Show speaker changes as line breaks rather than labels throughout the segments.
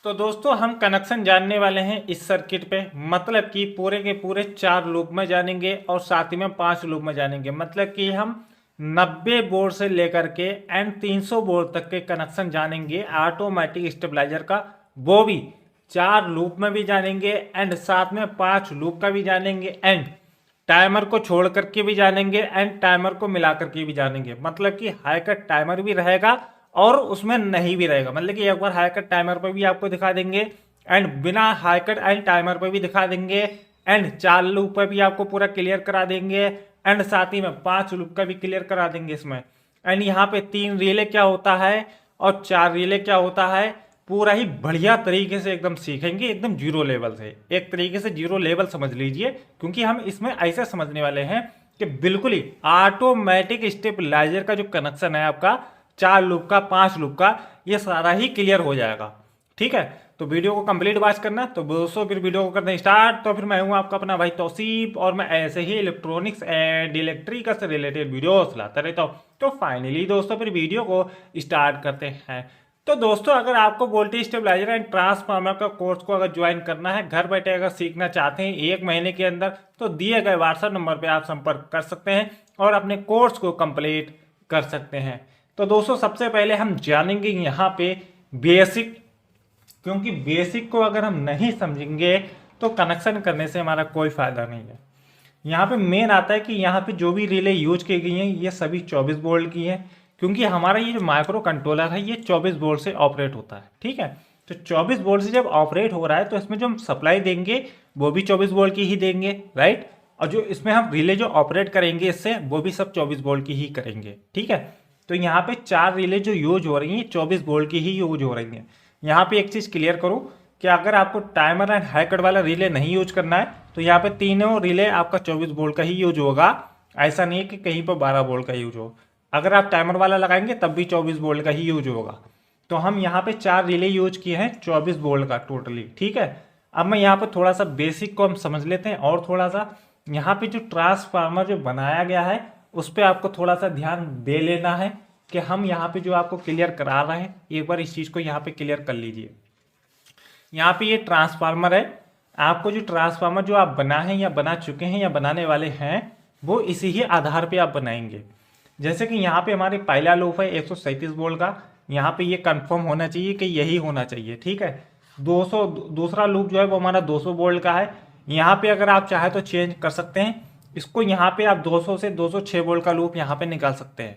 तो दोस्तों हम कनेक्शन जानने वाले हैं इस सर्किट पे। मतलब कि पूरे के पूरे 4 लूप में जानेंगे और साथ ही में 5 लूप में जानेंगे। मतलब कि हम 90 बोर्ड से लेकर के एंड 300 बोर्ड तक के कनेक्शन जानेंगे ऑटोमेटिक स्टेबलाइजर का, वो भी 4 लूप में भी जानेंगे एंड साथ में 5 लूप का भी जानेंगे एंड टाइमर को छोड़ करके भी जानेंगे एंड टाइमर को मिला करके भी जानेंगे। मतलब कि हाई कट टाइमर भी रहेगा और उसमें नहीं भी रहेगा। मतलब कि एक बार हाई कट टाइमर पर भी आपको दिखा देंगे एंड बिना हाई कट एंड टाइमर पर भी दिखा देंगे एंड 4 लूप पर भी आपको पूरा क्लियर करा देंगे एंड साथ ही में 5 लूप का भी क्लियर करा देंगे इसमें। एंड यहाँ पे 3 रिले क्या होता है और 4 रिले क्या होता है, पूरा ही बढ़िया तरीके से एकदम सीखेंगे, एकदम जीरो लेवल से। एक तरीके से जीरो लेवल समझ लीजिए, क्योंकि हम इसमें ऐसे समझने वाले हैं कि बिल्कुल ही ऑटोमेटिक स्टेबलाइजर का जो कनेक्शन है आपका 4 लूप का 5 लूप का, ये सारा ही क्लियर हो जाएगा। ठीक है, तो वीडियो को कंप्लीट वॉच करना। तो दोस्तों फिर वीडियो को करते हैं स्टार्ट। तो फिर मैं हूं आपका अपना भाई तौसीफ और मैं ऐसे ही इलेक्ट्रॉनिक्स एंड इलेक्ट्रिकल से रिलेटेड वीडियोस लाता रहता हूं। तो फाइनली दोस्तों फिर वीडियो को स्टार्ट करते हैं। तो दोस्तों अगर आपको वोल्टेज स्टेबलाइजर एंड ट्रांसफार्मर का कोर्स को अगर ज्वाइन करना है, घर बैठे अगर सीखना चाहते हैं 1 महीने के अंदर, तो दिए गए व्हाट्सएप नंबर पे आप संपर्क कर सकते हैं और अपने कोर्स को कंप्लीट कर सकते हैं। तो दोस्तों सबसे पहले हम जानेंगे यहाँ पे बेसिक, क्योंकि बेसिक को अगर हम नहीं समझेंगे तो कनेक्शन करने से हमारा कोई फायदा नहीं है। यहाँ पे मेन आता है कि यहाँ पे जो भी रिले यूज की गई हैं ये सभी 24 वोल्ट की हैं, क्योंकि हमारा ये जो माइक्रो कंट्रोलर है ये 24 वोल्ट से ऑपरेट होता है। ठीक है, तो 24 वोल्ट से जब ऑपरेट हो रहा है तो इसमें जो हम सप्लाई देंगे वो भी 24 वोल्ट की ही देंगे, राइट। और जो इसमें हम रिले जो ऑपरेट करेंगे इससे, वो भी सब 24 वोल्ट की ही करेंगे। ठीक है, तो यहाँ पे 4 रिले जो यूज हो रही हैं 24 वोल्ट की ही यूज हो रही हैं। यहाँ पे एक चीज़ क्लियर करूँ कि अगर आपको टाइमर एंड हाई कट वाला रिले नहीं यूज करना है तो यहाँ पे तीनों रिले आपका 24 वोल्ट का ही यूज होगा। ऐसा नहीं है कि कहीं पर 12 वोल्ट का यूज हो। अगर आप टाइमर वाला लगाएंगे तब भी 24 वोल्ट का ही यूज होगा। तो हम यहाँ पे 4 रिले यूज किए हैं 24 वोल्ट का टोटली। ठीक है, अब मैं यहाँ पे थोड़ा सा बेसिक को हम समझ लेते हैं और थोड़ा सा यहाँ पे जो ट्रांसफार्मर जो बनाया गया है उस पर आपको थोड़ा सा ध्यान दे लेना है कि हम यहाँ पे जो आपको क्लियर करा रहे हैं, एक बार इस चीज़ को यहाँ पे क्लियर कर लीजिए। यहाँ पे ये ट्रांसफार्मर है, आपको जो ट्रांसफार्मर जो आप बना है या बना चुके हैं या बनाने वाले हैं वो इसी ही आधार पे आप बनाएंगे। जैसे कि यहाँ पे हमारे पहला लूप है 137 वोल्ट का, यहाँ पे ये कंफर्म होना चाहिए कि यही होना चाहिए। ठीक है, 200 दूसरा लूप जो है वो हमारा 200 वोल्ट का है। यहाँ पे अगर आप चाहे तो चेंज कर सकते हैं इसको, यहाँ पे आप 200 से 206 वोल्ट का लूप यहाँ पे निकाल सकते हैं।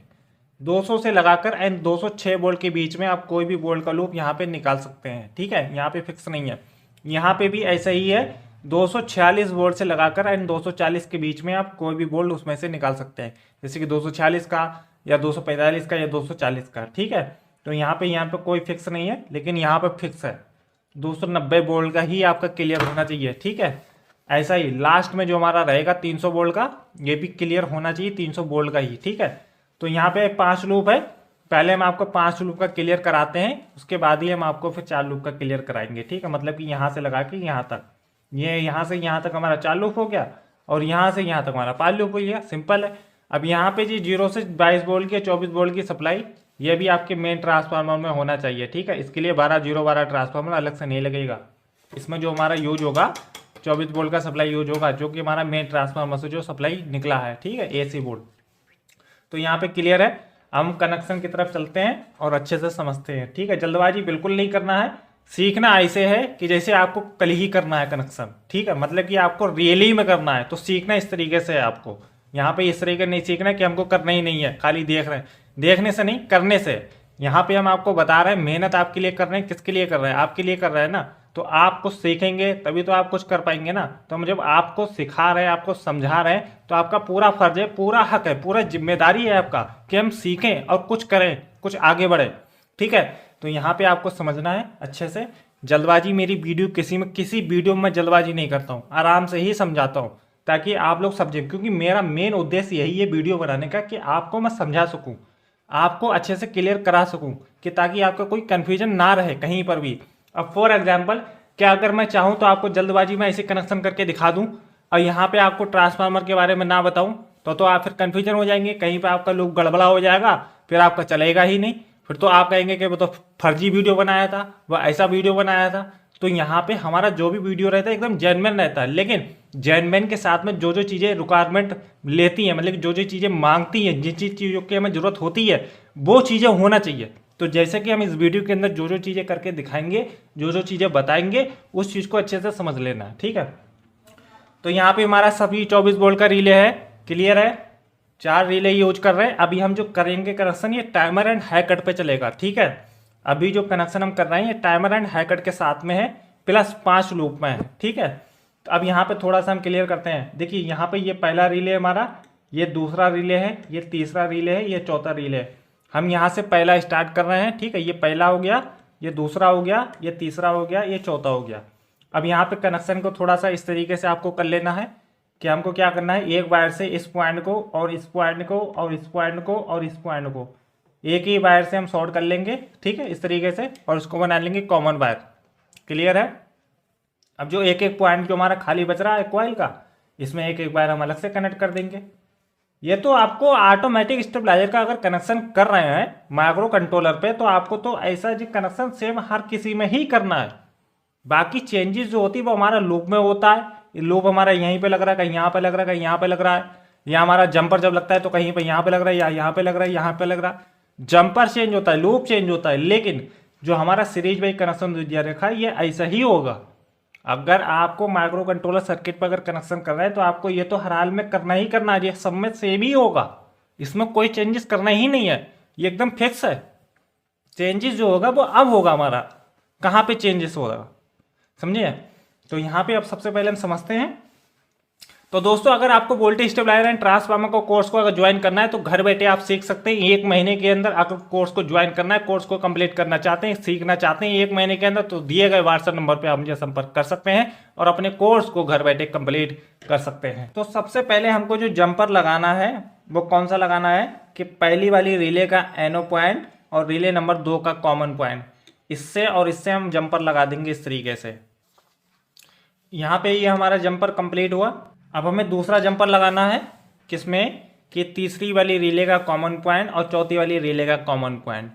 200 से लगाकर एंड 206 वोल्ट के बीच में आप कोई भी वोल्ट का लूप यहाँ पे निकाल सकते हैं। ठीक है, यहाँ पे फिक्स नहीं है। यहाँ पे भी ऐसा ही है, 246 वोल्ट से लगाकर एंड 240 के बीच में आप कोई भी वोल्ट उसमें से निकाल सकते हैं, जैसे कि 246 का या 245 का या 240 का। ठीक है, तो यहाँ पे कोई फिक्स नहीं है, लेकिन यहाँ पे फिक्स है 290 वोल्ट का ही आपका क्लियर होना चाहिए। ठीक है, ऐसा ही लास्ट में जो हमारा रहेगा 300 वोल्ट का, ये भी क्लियर होना चाहिए 300 वोल्ट का ही। ठीक है, तो यहाँ पे 5 लूप है, पहले हम आपको 5 लूप का क्लियर कराते हैं, उसके बाद ही हम आपको फिर 4 लूप का क्लियर कराएंगे। ठीक है, मतलब कि यहाँ से लगा के यहाँ तक, ये यहाँ से यहाँ तक हमारा 4 लूप हो गया और यहाँ से यहाँ तक हमारा 5 लूप हो गया। सिंपल है। अब यहाँ पे जी 0 से 22 वोल्ट की 24 वोल्ट की सप्लाई, ये भी आपके मेन ट्रांसफार्मर में होना चाहिए। ठीक है, इसके लिए 12 ट्रांसफार्मर अलग से नहीं लगेगा। इसमें जो हमारा यूज होगा 24 वोल्ट का सप्लाई यूज होगा, जो कि हमारा मेन ट्रांसफार्मर से जो सप्लाई निकला है। ठीक है, AC बोर्ड। तो यहाँ पे क्लियर है, हम कनेक्शन की तरफ चलते हैं और अच्छे से समझते हैं। ठीक है, जल्दबाजी बिल्कुल नहीं करना है। सीखना ऐसे है कि जैसे आपको कल ही करना है कनेक्शन। ठीक है, मतलब कि आपको रियली में करना है, तो सीखना इस तरीके से है आपको। यहाँ पे इस तरीके नहीं सीखना कि हमको करना ही नहीं है, खाली देख रहे हैं। देखने से नहीं, करने से। यहाँ पे हम आपको बता रहे हैं, मेहनत आपके लिए कर रहे हैं। किसके लिए कर रहे हैं? आपके लिए कर रहे हैं ना। तो आप कुछ सीखेंगे तभी तो आप कुछ कर पाएंगे ना। तो हम जब आपको सिखा रहे हैं, आपको समझा रहे हैं, तो आपका पूरा फर्ज है, पूरा हक है, पूरा जिम्मेदारी है आपका कि हम सीखें और कुछ करें, कुछ आगे बढ़े। ठीक है, तो यहाँ पे आपको समझना है अच्छे से। जल्दबाजी मेरी वीडियो किसी वीडियो में जल्दबाजी नहीं करता हूँ, आराम से ही समझाता हूँ ताकि आप लोग समझें, क्योंकि मेरा मेन उद्देश्य यही है वीडियो बनाने का कि आपको मैं समझा सकूँ, आपको अच्छे से क्लियर करा सकूँ, कि ताकि आपका कोई कन्फ्यूजन ना रहे कहीं पर भी। अब फॉर एग्जाम्पल, क्या अगर मैं चाहूँ तो आपको जल्दबाजी में ऐसे कनेक्शन करके दिखा दूँ और यहाँ पे आपको ट्रांसफार्मर के बारे में ना बताऊँ तो आप फिर कन्फ्यूजन हो जाएंगे, कहीं पे आपका लूप गड़बड़ा हो जाएगा, फिर आपका चलेगा ही नहीं। फिर तो आप कहेंगे कि वो तो फर्जी वीडियो बनाया था, वह ऐसा वीडियो बनाया था। तो यहाँ पे हमारा जो भी वीडियो रहता है एकदम जेन्युइन रहता है, लेकिन जेन्युइन के साथ में जो जो चीज़ें रिक्वायरमेंट लेती हैं, मतलब जो जो चीज़ें मांगती हैं, जिन जिन चीज़ों की हमें ज़रूरत होती है वो चीज़ें होना चाहिए। तो जैसे कि हम इस वीडियो के अंदर जो जो चीज़ें करके दिखाएंगे, जो जो चीज़ें बताएंगे, उस चीज़ को अच्छे से समझ लेना है, ठीक है। तो यहाँ पे हमारा सभी 24 वोल्ट का रिले है, क्लियर है, 4 रिले यूज कर रहे हैं। अभी हम जो करेंगे कनेक्शन ये टाइमर एंड हाई कट पे चलेगा, ठीक है। अभी जो कनेक्शन हम कर रहे हैं ये टाइमर एंड हाई कट के साथ में है, प्लस 5 लूप में है, ठीक है। तो अब यहाँ पे थोड़ा सा हम क्लियर करते हैं। देखिए यहाँ पे ये पहला रिले हमारा, ये दूसरा रिले है, ये तीसरा रिले है, ये चौथा रिले है। हम यहाँ से पहला स्टार्ट कर रहे हैं, ठीक है। ये पहला हो गया, ये दूसरा हो गया, ये तीसरा हो गया, ये चौथा हो गया। अब यहाँ पे कनेक्शन को थोड़ा सा इस तरीके से आपको कर लेना है कि हमको क्या करना है, एक वायर से इस पॉइंट को और इस पॉइंट को और इस पॉइंट को और इस पॉइंट को एक ही वायर से हम शॉर्ट कर लेंगे, ठीक है, इस तरीके से, और इसको बना लेंगे कॉमन वायर, क्लियर है। अब जो एक एक पॉइंट जो हमारा खाली बच रहा है कॉइल का, इसमें एक एक वायर हम अलग से कनेक्ट कर देंगे। ये तो आपको ऑटोमेटिक स्टेबलाइजर का अगर कनेक्शन कर रहे हैं माइक्रो कंट्रोलर पे, तो आपको तो ऐसा जी कनेक्शन सेम हर किसी में ही करना है। बाकी चेंजेस जो होती है वो हमारा लूप में होता है। लूप हमारा यहीं पे लग रहा है, कहीं यहाँ पे लग रहा है, कहीं यहाँ पे लग रहा है, या हमारा जंपर जब लगता है तो कहीं पे यहाँ पे लग रहा है, या यहाँ पे लग रहा है, यहाँ पे लग रहा है। जंपर चेंज होता है, लूप चेंज होता है, लेकिन जो हमारा सीरीज वाइज कनेक्शन दिया रखा है ये ऐसा ही होगा। अगर आपको माइक्रो कंट्रोलर सर्किट पर अगर कनेक्शन कर रहे हैं तो आपको ये तो हर हाल में करना ही करना है, ये सब में सेम ही होगा, इसमें कोई चेंजेस करना ही नहीं है, ये एकदम फिक्स है। चेंजेस जो होगा वो अब होगा हमारा, कहाँ पे चेंजेस होगा, समझिए। तो यहाँ पे अब सबसे पहले हम समझते हैं। तो दोस्तों अगर आपको वोल्टेज स्टेबलाइजर एंड ट्रांसफार्मर को कोर्स को अगर ज्वाइन करना है तो घर बैठे आप सीख सकते हैं। 1 महीने के अंदर अगर कोर्स को ज्वाइन करना है, कोर्स को कंप्लीट करना चाहते हैं, सीखना चाहते हैं 1 महीने के अंदर, तो दिए गए व्हाट्सएप नंबर पे आप मुझे संपर्क कर सकते हैं और अपने कोर्स को घर बैठे कंप्लीट कर सकते हैं। तो सबसे पहले हमको जो जंपर लगाना है वो कौन सा लगाना है कि पहली वाली रिले का एनो पॉइंट और रिले नंबर 2 का कॉमन पॉइंट, इससे और इससे हम जंपर लगा देंगे इस तरीके से। यहाँ पे ये हमारा जंपर कंप्लीट हुआ। अब हमें दूसरा जंपर लगाना है, किसमें कि तीसरी वाली रिले का कॉमन पॉइंट और चौथी वाली रिले का कॉमन पॉइंट।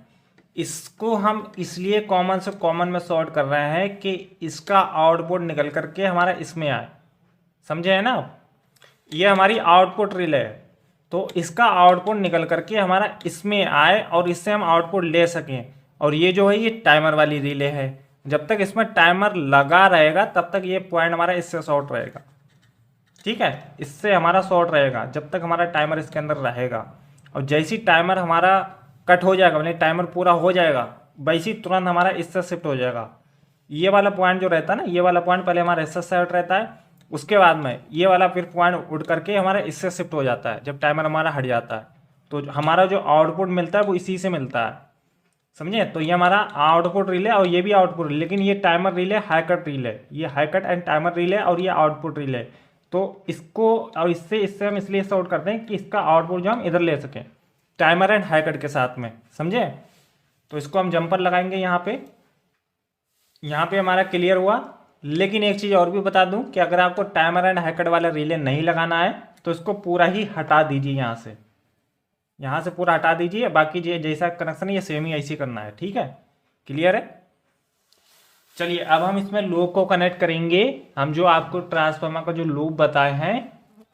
इसको हम इसलिए कॉमन से कॉमन में सॉर्ट कर रहे हैं कि इसका आउटपुट निकल करके हमारा इसमें आए, समझे है ना। ये हमारी आउटपुट रिले है, तो इसका आउटपुट निकल करके हमारा इसमें आए और इससे हम आउटपुट ले सकें। और ये जो है ये टाइमर वाली रिले है, जब तक इसमें टाइमर लगा रहेगा तब तक ये पॉइंट हमारा इससे शॉर्ट रहेगा, ठीक है, इससे हमारा शॉर्ट रहेगा जब तक हमारा टाइमर इसके अंदर रहेगा। और जैसी टाइमर हमारा कट हो जाएगा, मतलब टाइमर पूरा हो जाएगा, वैसी तुरंत हमारा इससे शिफ्ट हो जाएगा। ये वाला पॉइंट जो रहता है ना, ये वाला पॉइंट पहले हमारा इससे शिफ्ट रहता है, उसके बाद में ये वाला फिर पॉइंट उठ करके हमारा इससे शिफ्ट हो जाता है जब टाइमर हमारा हट जाता है। तो हमारा जो आउटपुट मिलता है वो इसी से मिलता है, समझे। तो ये हमारा आउटपुट रिले और ये भी आउटपुट रिले, लेकिन ये timer relay high cut relay, ये high cut and timer relay और ये आउटपुट रिले। तो इसको और इससे हम इसलिए सॉर्ट करते हैं कि इसका आउटपुट जो हम इधर ले सकें टाइमर एंड हाई कट के साथ में, समझे। तो इसको हम जंपर लगाएंगे यहाँ पे हमारा क्लियर हुआ। लेकिन एक चीज़ और भी बता दूं कि अगर आपको टाइमर एंड हाई कट वाला रिले नहीं लगाना है तो इसको पूरा ही हटा दीजिए, यहाँ से पूरा हटा दीजिए। बाकी जैसा कनेक्शन है ये सेम ही ऐसी करना है, ठीक है, क्लियर है। चलिए अब हम इसमें लूप को कनेक्ट करेंगे। हम जो आपको ट्रांसफार्मर का जो लूप बताए हैं,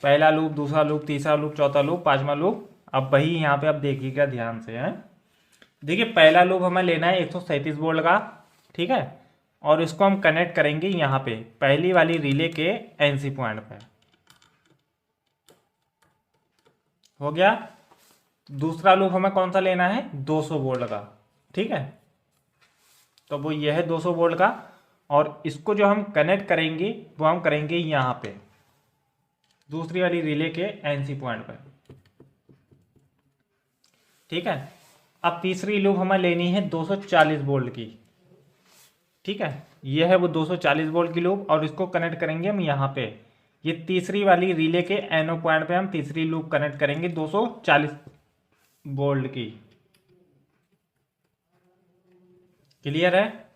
पहला लूप, दूसरा लूप, तीसरा लूप, चौथा लूप, पांचवा लूप, अब वही यहाँ पे आप देखिएगा ध्यान से है। देखिए पहला लूप हमें लेना है 137 वोल्ट का, ठीक है, और इसको हम कनेक्ट करेंगे यहाँ पे पहली वाली रिले के एनसी पॉइंट पे, हो गया। दूसरा लूप हमें कौन सा लेना है, 200 वोल्ट का, ठीक है, तो वो ये है 200 वोल्ट का। और इसको जो हम कनेक्ट करेंगे वो हम करेंगे यहाँ पे दूसरी वाली रिले के एनसी पॉइंट पे, ठीक है। अब तीसरी लूप हमें लेनी है 240 वोल्ट की, ठीक है, ये है वो 240 वोल्ट की लूप और इसको कनेक्ट करेंगे हम यहाँ पे, ये तीसरी वाली रिले के एनो पॉइंट पे हम तीसरी लूप कनेक्ट करेंगे 240 वोल्ट की, क्लियर है।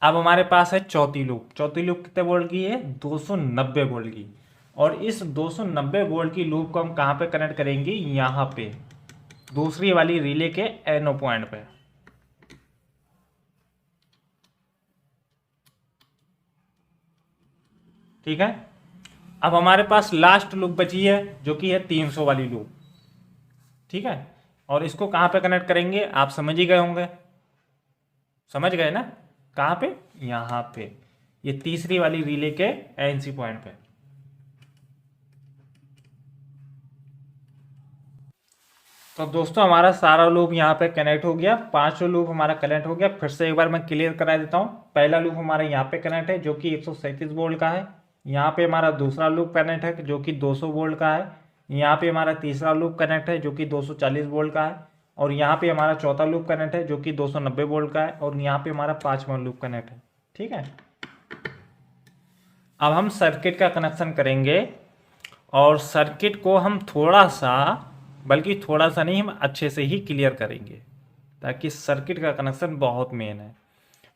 अब हमारे पास है चौथी लूप कितने वोल्ट की है, 290 वोल्ट की। और इस 290 वोल्ट की लूप को हम कहाँ पे कनेक्ट करेंगे, यहाँ पे दूसरी वाली रिले के एनो पॉइंट पे, ठीक है। अब हमारे पास लास्ट लूप बची है जो कि है 300 वाली लूप, ठीक है। और इसको कहाँ पे कनेक्ट करेंगे आप समझ ही गए होंगे, समझ गए ना, कहाँ पे, यहाँ पे, ये तीसरी वाली रिले के एनसी पॉइंट पे। तो दोस्तों हमारा सारा लूप यहाँ पे कनेक्ट हो गया, 5 लूप हमारा कनेक्ट हो गया। फिर से एक बार मैं क्लियर करा देता हूँ। पहला लूप हमारा यहाँ पे कनेक्ट है जो कि 137 वोल्ट का है। यहाँ पे हमारा दूसरा लूप कनेक्ट है जो कि 200 वोल्ट का है। यहाँ पे हमारा तीसरा लूप कनेक्ट है जो कि 240 वोल्ट का है। और यहाँ पे हमारा चौथा लूप कनेक्ट है जो कि 290 वोल्ट का है। और यहाँ पे हमारा 5वां लूप कनेक्ट है, ठीक है। अब हम सर्किट का कनेक्शन करेंगे और सर्किट को हम थोड़ा सा, बल्कि थोड़ा सा नहीं, हम अच्छे से ही क्लियर करेंगे ताकि सर्किट का कनेक्शन बहुत मेन है।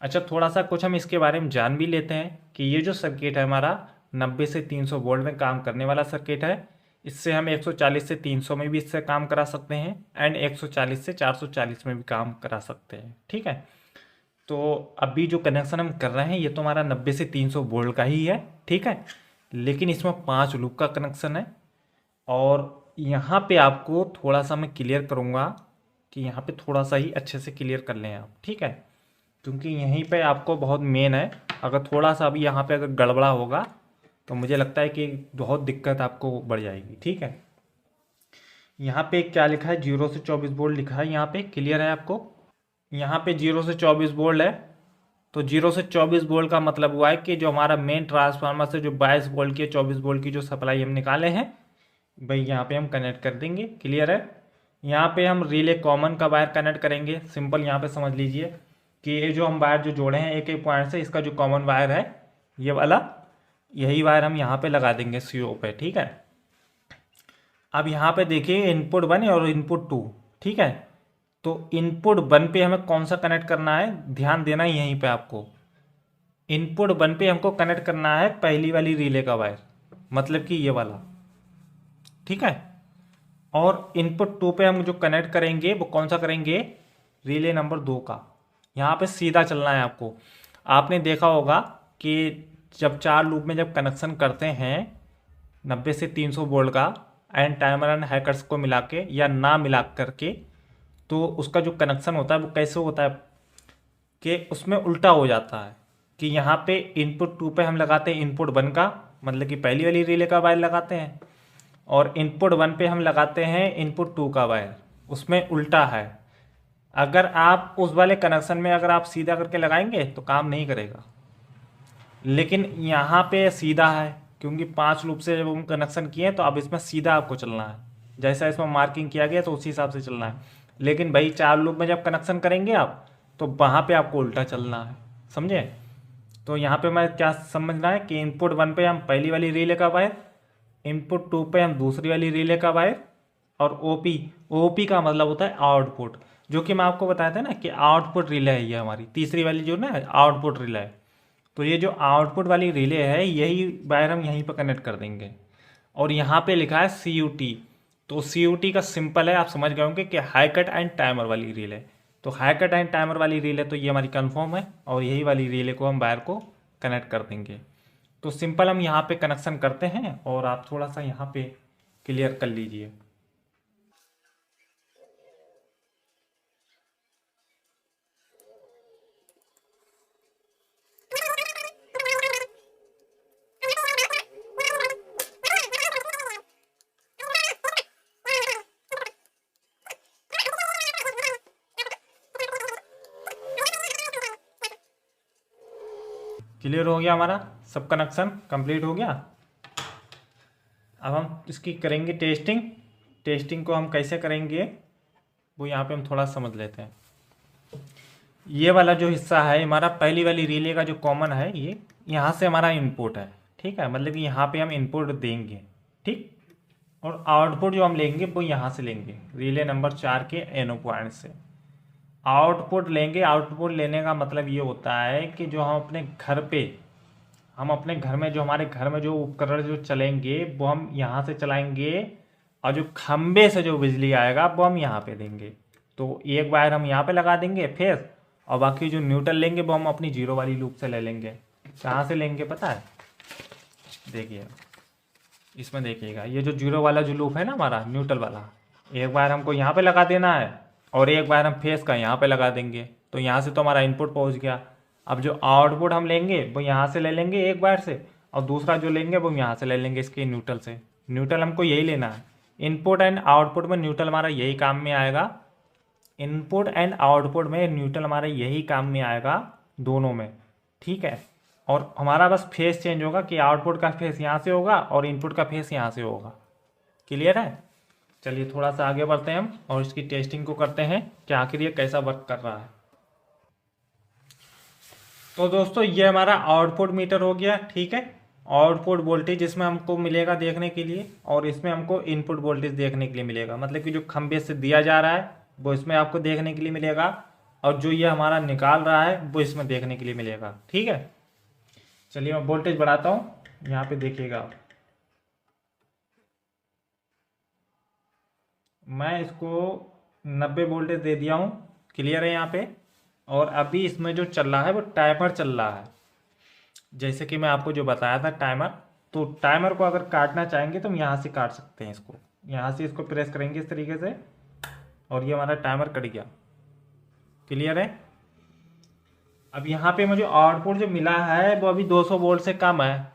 अच्छा, थोड़ा सा कुछ हम इसके बारे में जान भी लेते हैं कि ये जो सर्किट है हमारा 90 से 300 वोल्ट में काम करने वाला सर्किट है। इससे हम 140 से 300 में भी इससे काम करा सकते हैं एंड 140 से 440 में भी काम करा सकते हैं, ठीक है। तो अभी जो कनेक्शन हम कर रहे हैं ये तो हमारा 90 से 300 वोल्ट का ही है, ठीक है। लेकिन इसमें 5 लूप का कनेक्शन है। और यहाँ पे आपको थोड़ा सा मैं क्लियर करूँगा कि यहाँ पे थोड़ा सा ही अच्छे से क्लियर कर लें आप, ठीक है, क्योंकि यहीं पे आपको बहुत मेन है। अगर थोड़ा सा अभी यहाँ पे अगर गड़बड़ा होगा तो मुझे लगता है कि बहुत दिक्कत आपको बढ़ जाएगी, ठीक है। यहाँ पे क्या लिखा है, 0 से 24 वोल्ट लिखा है, यहाँ पे क्लियर है आपको। यहाँ पे 0 से 24 वोल्ट है, तो 0 से 24 वोल्ट का मतलब हुआ है कि जो हमारा मेन ट्रांसफार्मर से जो 22 वोल्ट की 24 वोल्ट की जो सप्लाई हम निकाले हैं भाई यहाँ पे हम कनेक्ट कर देंगे, क्लियर है। यहाँ पे हम रिले कॉमन का वायर कनेक्ट करेंगे। सिंपल यहाँ पे समझ लीजिए कि ये जो हम वायर जो जोड़े हैं एक एक पॉइंट से, इसका जो कॉमन वायर है ये वाला, यही वायर हम यहाँ पे लगा देंगे CO पे, ठीक है। अब यहाँ पे देखिए इनपुट 1 और इनपुट 2, ठीक है। तो इनपुट 1 पे हमें कौन सा कनेक्ट करना है, ध्यान देना है यहीं पे आपको। इनपुट 1 पे हमको कनेक्ट करना है पहली वाली रिले का वायर, मतलब कि ये वाला, ठीक है। और इनपुट 2 पे हम जो कनेक्ट करेंगे वो कौन सा करेंगे, रिले नंबर 2 का। यहाँ पे सीधा चलना है आपको। आपने देखा होगा कि जब 4 लूप में जब कनेक्शन करते हैं 90 से 300 वोल्ट का एंड टाइमर एंड हैकर्स को मिला के या ना मिला करके, तो उसका जो कनेक्शन होता है वो कैसे होता है कि उसमें उल्टा हो जाता है कि यहाँ पे इनपुट 2 पे हम लगाते हैं इनपुट 1 का, मतलब कि पहली वाली रिले का वायर लगाते हैं, और इनपुट 1 पे हम लगाते हैं इनपुट 2 का वायर, उसमें उल्टा है। अगर आप उस वाले कनेक्शन में अगर आप सीधा करके लगाएंगे तो काम नहीं करेगा, लेकिन यहाँ पे सीधा है क्योंकि 5 लूप से जब हम कनेक्शन किए तो अब इसमें सीधा आपको चलना है, जैसा इसमें मार्किंग किया गया तो उसी हिसाब से चलना है। लेकिन भाई 4 लूप में जब कनेक्शन करेंगे आप तो वहाँ पे आपको उल्टा चलना है, समझे। तो यहाँ पे मैं क्या समझना है कि इनपुट 1 पे हम पहली वाली रिले का वायर, इनपुट 2 पे हम दूसरी वाली रिले का वायर, और ओपी का मतलब होता है आउटपुट, जो कि मैं आपको बताया था ना कि आउटपुट रिले है ये हमारी तीसरी वाली जो ना आउटपुट रिले है। तो ये जो आउटपुट वाली रिले है यही वायर हम यहीं पर कनेक्ट कर देंगे। और यहाँ पे लिखा है CUT, तो CUT का सिंपल है, आप समझ गए होंगे कि हाई कट एंड टाइमर वाली रिले। तो हाई कट एंड टाइमर वाली रिले तो ये हमारी कन्फर्म है, और यही वाली रिले को हम वायर को कनेक्ट कर देंगे। तो सिंपल हम यहाँ पे कनेक्शन करते हैं और आप थोड़ा सा यहाँ पे क्लियर कर लीजिए। क्लियर हो गया, हमारा सब कनेक्शन कंप्लीट हो गया। अब हम इसकी करेंगे टेस्टिंग। टेस्टिंग को हम कैसे करेंगे वो यहाँ पे हम थोड़ा समझ लेते हैं। ये वाला जो हिस्सा है हमारा पहली वाली रिले का जो कॉमन है, ये यहाँ से हमारा इनपुट है, ठीक है, मतलब कि यहाँ पे हम इनपुट देंगे, ठीक। और आउटपुट जो हम लेंगे वो यहाँ से लेंगे, रिले नंबर 4 के एनो पॉइंट से आउटपुट लेंगे। आउटपुट लेने का मतलब ये होता है कि जो हम अपने घर में जो हमारे घर में जो उपकरण जो चलेंगे वो हम यहाँ से चलाएंगे, और जो खंबे से जो बिजली आएगा वो हम यहाँ पे देंगे। तो एक वायर हम यहाँ पे लगा देंगे फिर, और बाकी जो न्यूट्रल लेंगे वो हम अपनी 0 वाली लूप से ले लेंगे। कहाँ से लेंगे पता है, देखिए इसमें देखिएगा, ये जो जीरो वाला जो लूप है ना हमारा न्यूट्रल वाला, एक बार हमको यहाँ पे लगा देना है और एक बार हम फेस का यहाँ पे लगा देंगे, तो यहाँ से तो हमारा इनपुट पहुँच गया। अब जो आउटपुट हम लेंगे वो यहाँ से ले लेंगे एक बार से, और दूसरा जो लेंगे वो यहाँ से ले लेंगे इसके न्यूट्रल से। न्यूट्रल हमको यही लेना है, इनपुट एंड आउटपुट में न्यूट्रल हमारा यही काम में आएगा। इनपुट एंड आउटपुट में न्यूट्रल हमारा यही काम में आएगा दोनों में, ठीक है। और हमारा बस फेस चेंज होगा कि आउटपुट का फेस यहाँ से होगा और इनपुट का फेस यहाँ से होगा। क्लियर है? चलिए थोड़ा सा आगे बढ़ते हैं हम और इसकी टेस्टिंग को करते हैं कि आखिर ये कैसा वर्क कर रहा है। तो दोस्तों ये हमारा आउटपुट मीटर हो गया, ठीक है। आउटपुट वोल्टेज इसमें हमको मिलेगा देखने के लिए, और इसमें हमको इनपुट वोल्टेज देखने के लिए मिलेगा, मतलब कि जो खंभे से दिया जा रहा है वो इसमें आपको देखने के लिए मिलेगा, और जो ये हमारा निकाल रहा है वो इसमें देखने के लिए मिलेगा, ठीक है। चलिए मैं वोल्टेज बढ़ाता हूँ, यहाँ पे देखिएगा आप, मैं इसको 90 वोल्टेज दे दिया हूँ। क्लियर है यहाँ पे? और अभी इसमें जो चल रहा है वो टाइमर चल रहा है, जैसे कि मैं आपको जो बताया था टाइमर। तो टाइमर को अगर काटना चाहेंगे तो हम यहाँ से काट सकते हैं इसको, यहाँ से इसको प्रेस करेंगे इस तरीके से और ये हमारा टाइमर कट गया। क्लियर है? अब यहाँ पे मुझे आउटपुट जो मिला है वो अभी 200 वोल्ट से कम है,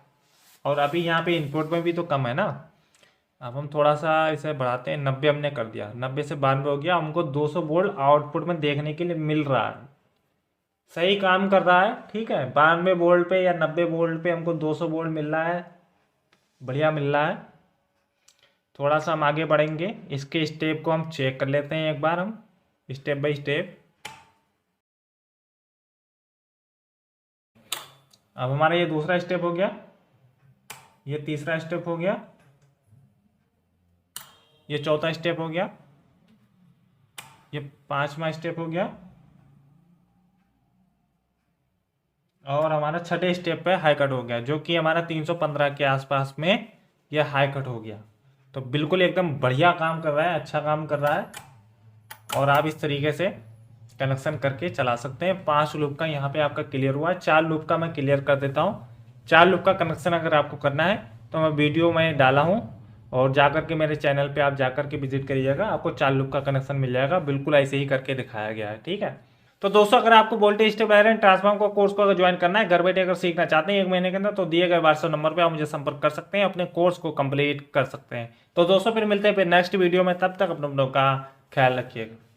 और अभी यहाँ पे इनपुट में भी तो कम है ना। अब हम थोड़ा सा इसे बढ़ाते हैं, 90 हमने कर दिया, 90 से 92 हो गया, हमको 200 वोल्ट आउटपुट में देखने के लिए मिल रहा है। सही काम कर रहा है, ठीक है। 92 वोल्ट पे या 90 वोल्ट पे हमको 200 वोल्ट मिल रहा है, बढ़िया मिल रहा है। थोड़ा सा हम आगे बढ़ेंगे, इसके स्टेप को हम चेक कर लेते हैं एक बार, हम स्टेप बाय स्टेप। अब हमारा ये दूसरा स्टेप हो गया, ये तीसरा स्टेप हो गया, ये चौथा स्टेप हो गया, ये पांचवा स्टेप हो गया, और हमारा छठे स्टेप पे हाई कट हो गया, जो कि हमारा 315 के आसपास में यह हाई कट हो गया। तो बिल्कुल एकदम बढ़िया काम कर रहा है, अच्छा काम कर रहा है, और आप इस तरीके से कनेक्शन करके चला सकते हैं। 5 लूप का यहाँ पे आपका क्लियर हुआ है, 4 लूप का मैं क्लियर कर देता हूँ। 4 लूप का कनेक्शन अगर आपको करना है तो मैं वीडियो में डाला हूँ, और जाकर के मेरे चैनल पे आप जाकर के विजिट करिएगा, आपको 4 लूप का कनेक्शन मिल जाएगा। बिल्कुल ऐसे ही करके दिखाया गया है, ठीक है। तो दोस्तों अगर आपको वोल्टेज स्टेबलाइजर एंड ट्रांसफार्मर को कोर्स को अगर ज्वाइन करना है, घर बैठे अगर सीखना चाहते हैं 1 महीने के अंदर, तो दिए गए व्हाट्सएप नंबर पे आप मुझे संपर्क कर सकते हैं, अपने कोर्स को कंप्लीट कर सकते हैं। तो दोस्तों फिर मिलते हैं फिर नेक्स्ट वीडियो में, तब तक अपनों का ख्याल रखिएगा।